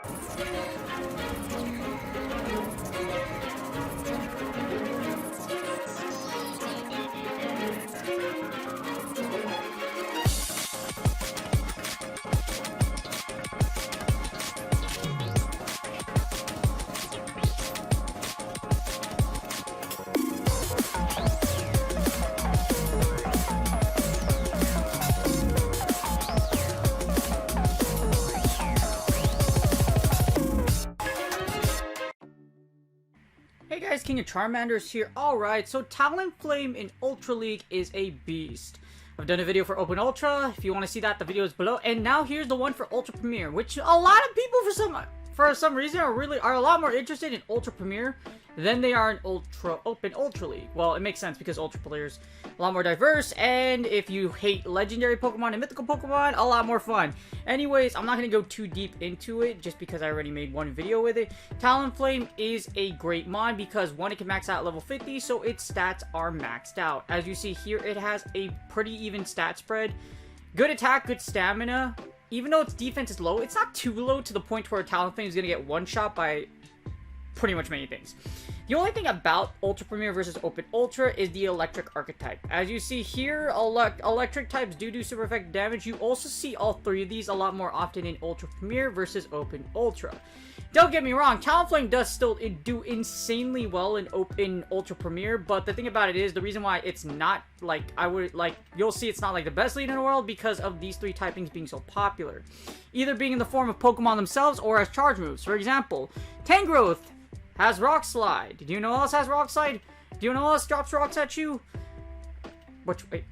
Hey guys, King of Charmanders here. Alright, so Talonflame in Ultra League is a beast. I've done a video for Open Ultra. If you want to see that, the video is below. And now here's the one for Ultra Premier, which a lot of people for some reason are a lot more interested in Ultra Premier than they are in Open Ultra League. Well, it makes sense because Ultra players a lot more diverse, and if you hate legendary Pokemon and mythical Pokemon, a lot more fun. Anyways, I'm not going to go too deep into it just because I already made one video with it. Talonflame is a great mod because one, it can max out at level 50, so its stats are maxed out. As you see here, it has a pretty even stat spread. Good attack, good stamina. Even though its defense is low, it's not too low to the point where Talonflame is going to get one-shot by pretty much many things. The only thing about Ultra Premier versus Open Ultra is the electric archetype. As you see here, electric types do super effective damage. You also see all three of these a lot more often in Ultra Premier versus Open Ultra. Don't get me wrong, Talonflame does still do insanely well in Ultra Premier, but the thing about it is, the reason why it's not like, you'll see it's not like the best lead in the world because of these three typings being so popular. Either being in the form of Pokemon themselves or as charge moves. For example, Tangrowth has Rock Slide. Do you know who else has Rock Slide? Do you know who else drops rocks at you? Wait.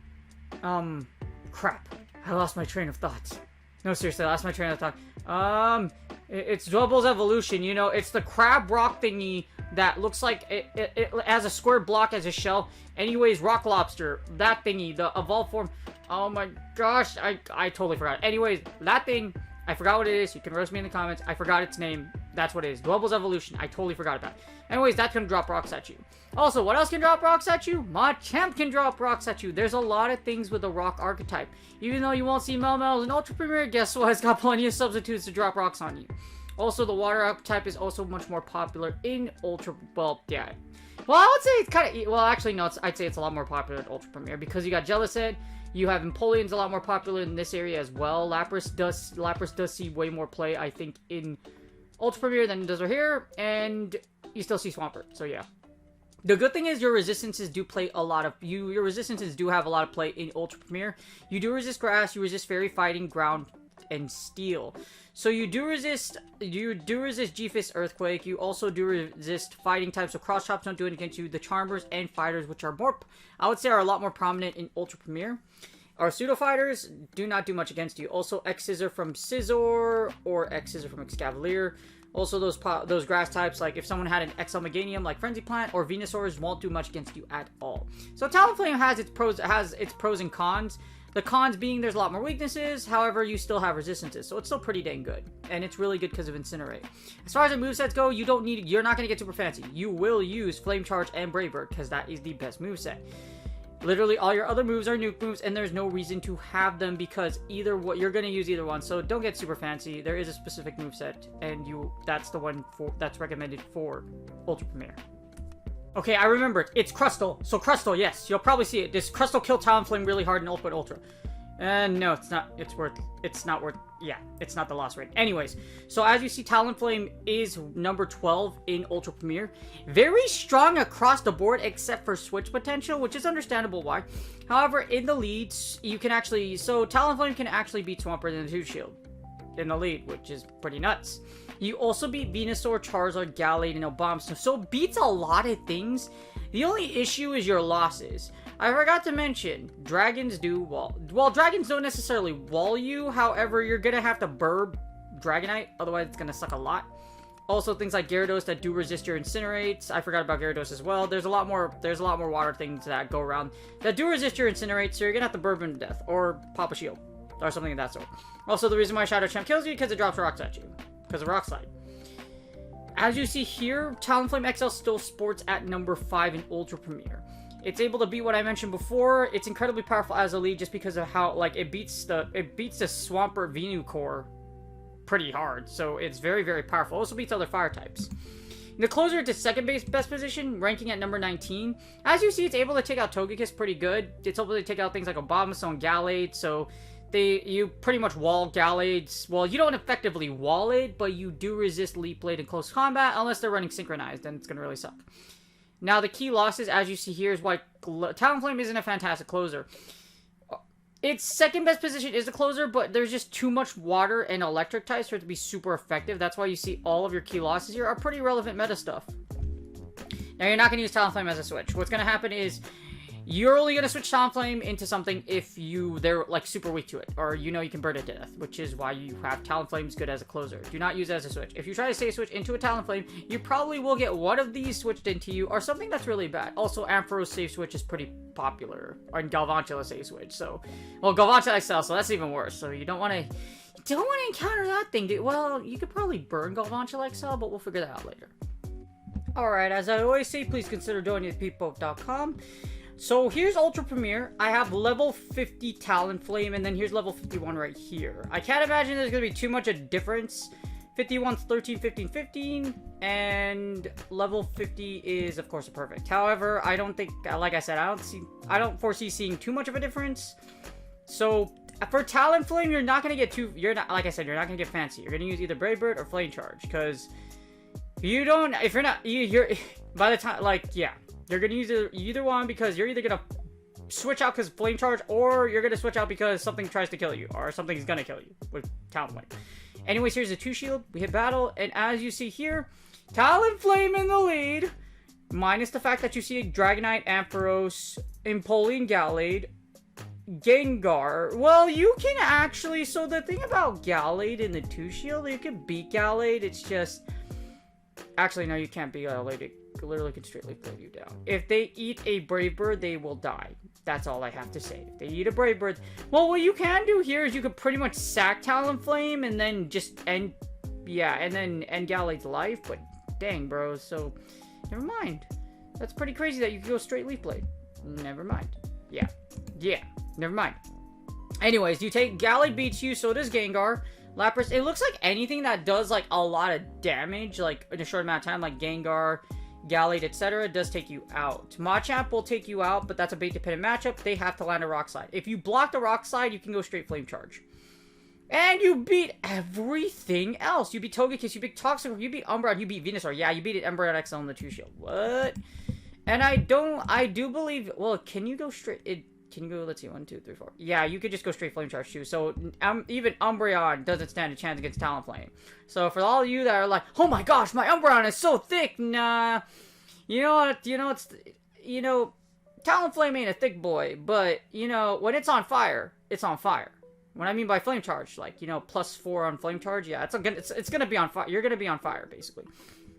Crap. I lost my train of thought. No, seriously, I lost my train of thought. It's Dwebbles Evolution. You know, it's the crab rock thingy that looks like it has a square block as a shell. Anyways, Rock Lobster, that thingy, the evolved form. Oh my gosh, I totally forgot. Anyways, that thing, I forgot what it is. You can roast me in the comments. I forgot its name. That's what it is. Dwebbles Evolution. I totally forgot about it. Anyways, that's going to drop rocks at you. Also, what else can drop rocks at you? Machamp can drop rocks at you. There's a lot of things with the rock archetype. Even though you won't see Melmel's in Ultra Premier, guess what? It's got plenty of substitutes to drop rocks on you. Also, the water archetype is also much more popular in Ultra... Well, yeah. Well, I would say it's kind of... Well, actually, no. I'd say it's a lot more popular in Ultra Premier because you got Jellicent. You have Empoleon's a lot more popular in this area as well. Lapras does see way more play, I think, in Ultra Premier than it does right here, and you still see Swampert, so yeah. The good thing is your resistances do play a lot of... Your resistances do have a lot of play in Ultra Premier. You do resist Grass, you resist Fairy Fighting, Ground, and Steel. So you do resist G-Fist Earthquake. You also do resist Fighting types, so Cross Chops don't do it against you. The Charmers and Fighters, which are more... I would say are a lot more prominent in Ultra Premier. Our Pseudo Fighters do not do much against you. Also, X-Scissor from Scizor or X-Scissor from Excavalier. Also, those grass types, like if someone had an XL Meganium like Frenzy Plant or Venusaurs, won't do much against you at all. So Talonflame has its pros and cons. The cons being there's a lot more weaknesses, however, you still have resistances, so it's still pretty dang good. And it's really good because of Incinerate. As far as the movesets go, you're not going to get super fancy. You will use Flame Charge and Brave Bird because that is the best moveset. Literally, all your other moves are nuke moves, and there's no reason to have them because you're going to use either one. So don't get super fancy. There is a specific moveset, and that's the one that's recommended for Ultra Premier. Okay, I remembered. It's Crustle. So Crustle, yes, you'll probably see it. Does Crustle kill Talonflame really hard in Ultra Ultra? No, it's not. It's not worth. Yeah, it's not the loss rate. Anyways, so as you see, Talonflame is number 12 in Ultra Premier. Very strong across the board, except for switch potential, which is understandable why. However, in the leads, you can actually... So Talonflame can actually beat Swampert in the 2-Shield in the lead, which is pretty nuts. You also beat Venusaur, Charizard, Gallade, and Obama. So it beats a lot of things. The only issue is your losses. I forgot to mention, dragons do wall. Well, dragons don't necessarily wall you. However, you're gonna have to burb Dragonite, otherwise it's gonna suck a lot. Also, things like Gyarados that do resist your Incinerates. I forgot about Gyarados as well. There's a lot more water things that go around that do resist your Incinerates, so you're gonna have to burb them to death or pop a shield or something of that sort. Also, the reason why Shadow Champ kills you because it drops rocks at you because of Rock Slide. As you see here, Talonflame XL still sports at number 5 in Ultra Premier. It's able to beat what I mentioned before. It's incredibly powerful as a lead just because of how, like, it beats the Swampert Venusaur pretty hard, so it's very, very powerful. Also beats other fire types. The closer to second best position, ranking at number 19. As you see, it's able to take out Togekiss pretty good. It's able to take out things like Abomasnow and Gallade, so you pretty much wall Gallades. Well, you don't effectively wall it, but you do resist Leaf Blade in close combat, unless they're running Synchronized, then it's going to really suck. Now, the key losses, as you see here, is why Talonflame isn't a fantastic closer. Its second best position is the closer, but there's just too much water and electric types for it to be super effective. That's why you see all of your key losses here are pretty relevant meta stuff. Now, you're not going to use Talonflame as a switch. What's going to happen is you're only going to switch Talonflame into something if they're like super weak to it, or you know you can burn it to death, which is why you have Talonflame's good as a closer. Do not use it as a switch. If you try to say switch into a Talonflame, you probably will get one of these switched into you, or something that's really bad. Also, Ampharos safe switch is pretty popular, or Galvantula safe switch. So, well, Galvantula XL, so that's even worse. So you don't want to encounter that thing, dude. Well, you could probably burn Galvantula XL, but we'll figure that out later. Alright, as I always say, please consider donating to peeppoke.com. So here's Ultra Premier. I have level 50 Talonflame, and then here's level 51 right here. I can't imagine there's going to be too much of a difference. 51's 13, 15, 15, and level 50 is, of course, a perfect. However, I don't think, like I said, I don't foresee seeing too much of a difference. So for Talonflame, you're not going to get like I said, you're not going to get fancy. You're going to use either Brave Bird or Flame Charge, because by the time, like, yeah. You're going to use either one, because you're either going to switch out because Flame Charge, or you're going to switch out because something tries to kill you, or something's going to kill you with Talonflame. Anyways, here's the 2 shield. We hit battle, and as you see here, Talonflame in the lead, minus the fact that you see Dragonite, Ampharos, Empoleon, Gallade, Gengar. Well, you can actually, so the thing about Gallade in the 2 shield, you can beat Gallade, it's just, actually, no, you can't beat Gallade. It literally can straightly throw you down. If they eat a Brave Bird, they will die. That's all I have to say. If they eat a Brave Bird, well, what you can do here is you could pretty much sack Talonflame and then just end Gallade's life. But dang, bro. So never mind. That's pretty crazy that you can go straight Leaf Blade. Never mind. Yeah. Never mind. Anyways, you take Gallade beats you, so does Gengar. Lapras. It looks like anything that does like a lot of damage, like in a short amount of time, like Gengar, Gallade, etc., does take you out. Machamp will take you out, but that's a bait-dependent matchup. They have to land a Rock Slide. If you block the Rock Slide, you can go straight Flame Charge. And you beat everything else. You beat Togekiss, you beat Toxic, you beat Umbreon, you beat Venusaur. Yeah, you beat it Umbreon XL in the 2 shield. What? And I do believe, well, can you go straight, can you go, let's see, 1, 2, 3, 4. Yeah, you could just go straight Flame Charge too. So even Umbreon doesn't stand a chance against Talonflame. So for all of you that are like, oh my gosh, my Umbreon is so thick, nah. Talonflame ain't a thick boy, but when it's on fire, it's on fire. What I mean by Flame Charge, like +4 on Flame Charge, yeah, it's gonna be on fire. You're gonna be on fire basically.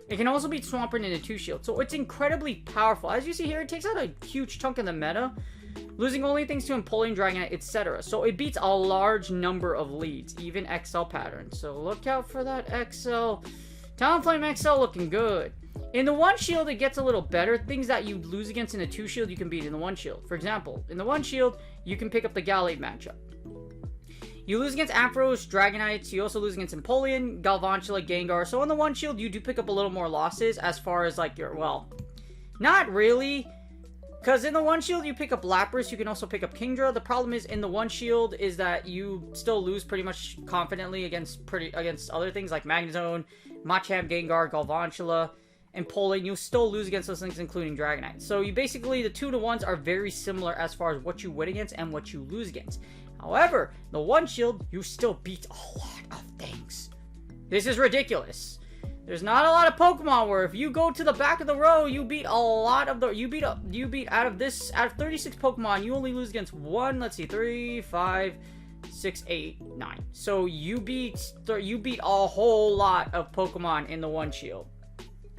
It can also beat Swampert in a 2 shield, so it's incredibly powerful. As you see here, it takes out a huge chunk of the meta, losing only things to Empoleon, Dragonite, etc. So it beats a large number of leads, even XL patterns. So look out for that XL. Talonflame XL looking good. In the 1 shield, it gets a little better. Things that you lose against in a 2 shield, you can beat in the 1 shield. For example, in the 1 shield, you can pick up the Gallade matchup. You lose against Ampharos, Dragonites. You also lose against Empoleon, Galvantula, Gengar. So in the 1 shield, you do pick up a little more losses as far as like your, well, not really. Because in the 1 shield, you pick up Lapras. You can also pick up Kingdra. The problem is in the 1 shield is that you still lose pretty much confidently against other things like Magnezone, Machamp, Gengar, Galvantula, and Empoleon. You still lose against those things, including Dragonite. So you basically, the 2-to-1s are very similar as far as what you win against and what you lose against. However, the 1 shield, you still beat a lot of things. This is ridiculous. There's not a lot of Pokemon where if you go to the back of the row, you beat a lot of the, you beat out of 36 Pokemon, you only lose against 1, let's see, 3, 5, 6, 8, 9. So you beat a whole lot of Pokemon in the 1 shield.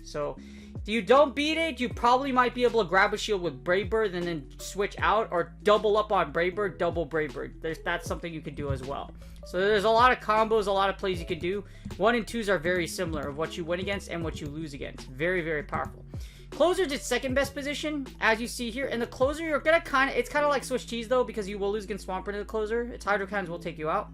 So if you don't beat it, you probably might be able to grab a shield with Brave Bird and then switch out, or double up on Brave Bird, double Brave Bird. That's something you could do as well. So there's a lot of combos, a lot of plays you could do. 1 and 2s are very similar of what you win against and what you lose against. Very, very powerful. Closer's its second best position, as you see here. In the closer, you're gonna it's kind of like Swiss cheese though, because you will lose against Swampert in the closer. Its Hydro Cannons will take you out.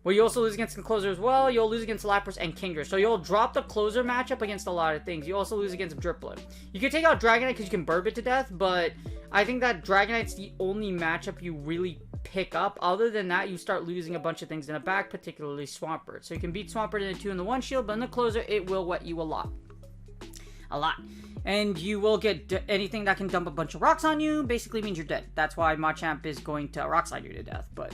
Well, you also lose against the closer as well. You'll lose against Lapras and Kingdra. So you'll drop the closer matchup against a lot of things. You also lose against Driplet. You can take out Dragonite because you can burb it to death, but I think that Dragonite's the only matchup you really pick up. Other than that, you start losing a bunch of things in the back, particularly Swampert. So you can beat Swampert in the 2 and the 1 shield, but in the closer, it will wet you a lot. And you will get anything that can dump a bunch of rocks on you, basically means you're dead. That's why Machamp is going to Rock Slide you to death, but...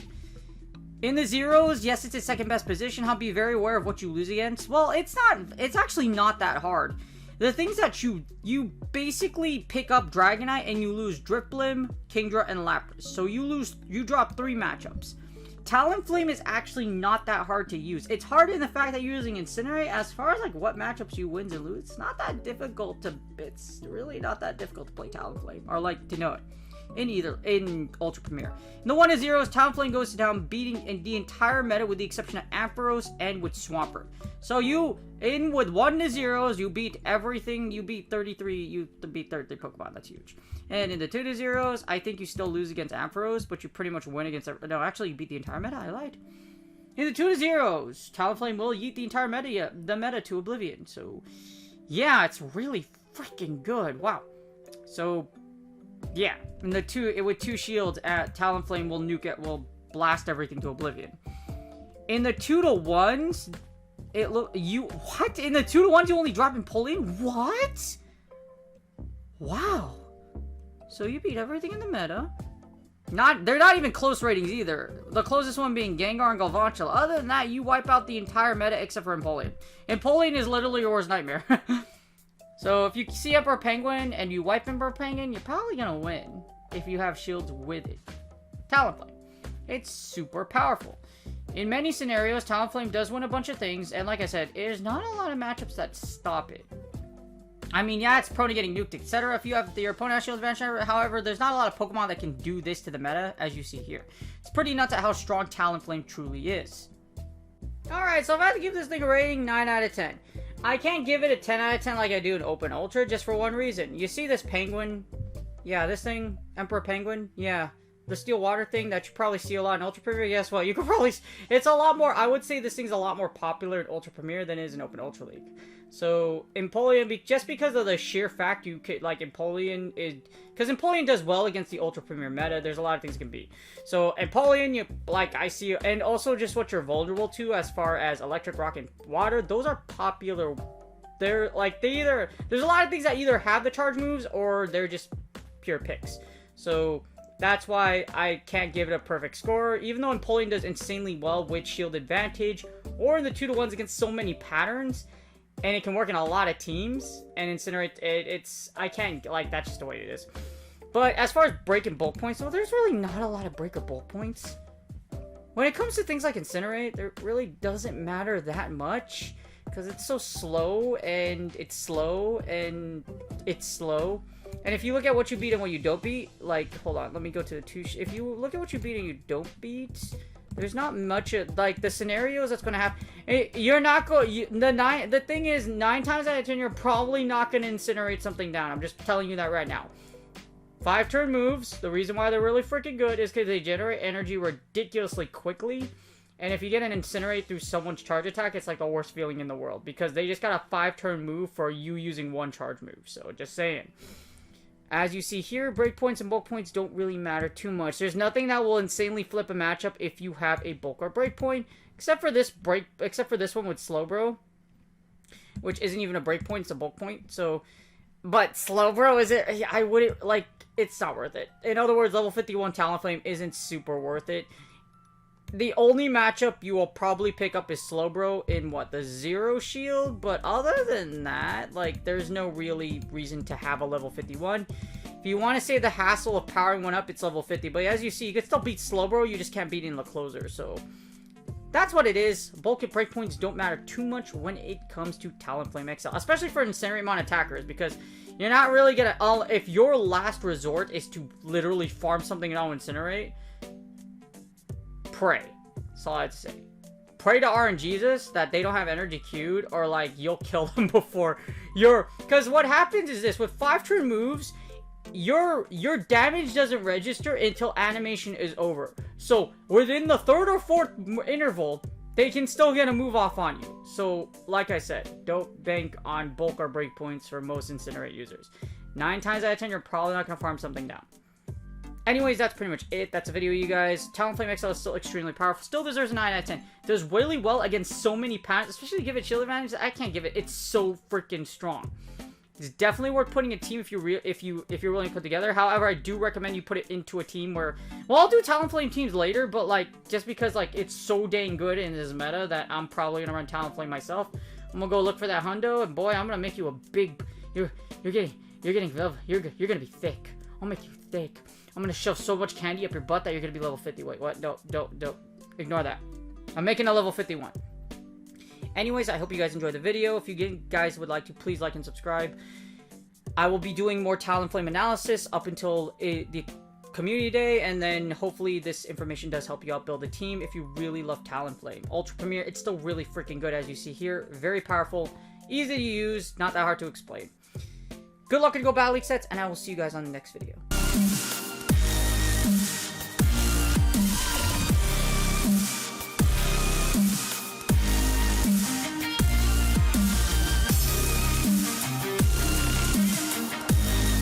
In the zeros, yes, it's its second best position. I'll be very aware of what you lose against. Well, it's actually not that hard. The things that you basically pick up Dragonite and you lose Driplim, Kingdra, and Lapras. So you drop 3 matchups. Talonflame is actually not that hard to use. It's hard in the fact that you're using Incinerate. As far as like what matchups you wins and lose, it's not that difficult it's really not that difficult to play Talonflame or like to know it. In Ultra Premier. In the 1 to 0s, Talonflame goes to down, beating in the entire meta with the exception of Ampharos and with Swampert. So with 1 to 0s, you beat everything. You beat 33. You beat 33 Pokemon. That's huge. And in the 2 to 0s, I think you still lose against Ampharos, but you pretty much win against... No, actually, you beat the entire meta. I lied. In the 2 to 0s, Talonflame will yeet the entire meta to oblivion. So, yeah, it's really freaking good. Wow. So... yeah, in the with 2 shields, Talonflame will nuke it, will blast everything to oblivion. In the 2 to 1s, in the 2 to 1s you only drop Empoleon? What? Wow. So you beat everything in the meta. They're not even close ratings either. The closest one being Gengar and Galvantula. Other than that, you wipe out the entire meta except for Empoleon. Empoleon is literally your worst nightmare. So if you see Emperor Penguin and you wipe Emperor Penguin, you're probably going to win if you have shields with it. Talonflame. It's super powerful. In many scenarios, Talonflame does win a bunch of things, and like I said, there's not a lot of matchups that stop it. I mean, yeah, it's prone to getting nuked, etc. If you have your opponent has shield advantage, however, there's not a lot of Pokemon that can do this to the meta, as you see here. It's pretty nuts at how strong Talonflame truly is. Alright, so if I had to give this thing a rating, 9 out of 10. I can't give it a 10 out of 10 like I do in Open Ultra, just for one reason. You see this penguin? Yeah, this thing, Emperor Penguin? Yeah. The steel water thing that you probably see a lot in Ultra Premier. Guess what? You could probably... It's a lot more... I would say this thing's a lot more popular in Ultra Premier than it is in Open Ultra League. So, Empoleon, just because of the sheer fact you could... Like, Empoleon is... Because Empoleon does well against the Ultra Premier meta. There's a lot of things it can beat. So, Empoleon, you... Like, I see... And also just what you're vulnerable to as far as Electric, Rock, and Water. Those are popular... They're, like, they either... There's a lot of things that either have the charge moves or they're just pure picks. So... That's why I can't give it a perfect score, even though Empoleon does insanely well with shield advantage, or in the 2-to-1s against so many patterns, and it can work in a lot of teams, and Incinerate, I can't, like, that's just the way it is. But as far as break and bulk points, well, there's really not a lot of break or bulk points. When it comes to things like Incinerate, there really doesn't matter that much, because it's so slow, and it's slow, and it's slow. And if you look at what you beat and what you don't beat, like, hold on, let me go to the two. If you look at what you beat and you don't beat, there's not much of, like, the scenarios that's going to happen. You're not going, the thing is, 9 times out of 10, you're probably not going to incinerate something down. I'm just telling you that right now. 5-turn moves, the reason why they're really freaking good is because they generate energy ridiculously quickly. And if you get an Incinerate through someone's charge attack, it's like the worst feeling in the world. Because they just got a 5-turn move for you using 1 charge move. So, just saying. As you see here, breakpoints and bulk points don't really matter too much. There's nothing that will insanely flip a matchup if you have a bulk or breakpoint, except for this one with Slowbro, which isn't even a breakpoint, it's a bulk point. So, but Slowbro is it? I wouldn't like. It's not worth it. In other words, level 51 Talonflame isn't super worth it. The only matchup you will probably pick up is Slowbro in, what, the 0 shield? But other than that, like, there's no really reason to have a level 51. If you want to save the hassle of powering one up, it's level 50. But as you see, you can still beat Slowbro, you just can't beat it in the closer. So, that's what it is. Bulk and breakpoints don't matter too much when it comes to Talonflame XL. Especially for Incinerate mon attackers, because you're not really gonna... if your last resort is to literally farm something on Incinerate... Pray. That's all I have to say. Pray to RNGesus that they don't have energy queued, or like you'll kill them before you're. Because what happens is this: with 5-turn moves, your damage doesn't register until animation is over. So within the 3rd or 4th interval, they can still get a move off on you. So, like I said, don't bank on bulk or break points for most Incinerate users. 9 times out of 10, you're probably not going to farm something down. Anyways, that's pretty much it. That's a video, you guys. Talonflame XL is still extremely powerful. Still deserves a 9 out of 10. Does really well against so many patterns, especially give it shield advantage. I can't give it. It's so freaking strong. It's definitely worth putting a team if you're willing to put together. However, I do recommend you put it into a team where, well, I'll do Talonflame teams later, but like just because like it's so dang good in this meta that I'm probably gonna run Talonflame myself. I'm gonna go look for that hundo, and boy, I'm gonna make you a big. You're gonna be thick. I'll make you thick. I'm gonna shove so much candy up your butt that you're gonna be level 50. Wait, what? Don't. Ignore that. I'm making a level 51. Anyways, I hope you guys enjoyed the video. If you guys would like to, please like and subscribe. I will be doing more Talonflame analysis up until the community day, and then hopefully this information does help you out build a team if you really love Talonflame. Ultra Premier, it's still really freaking good as you see here. Very powerful, easy to use, not that hard to explain. Good luck in Go Battle League sets, and I will see you guys on the next video.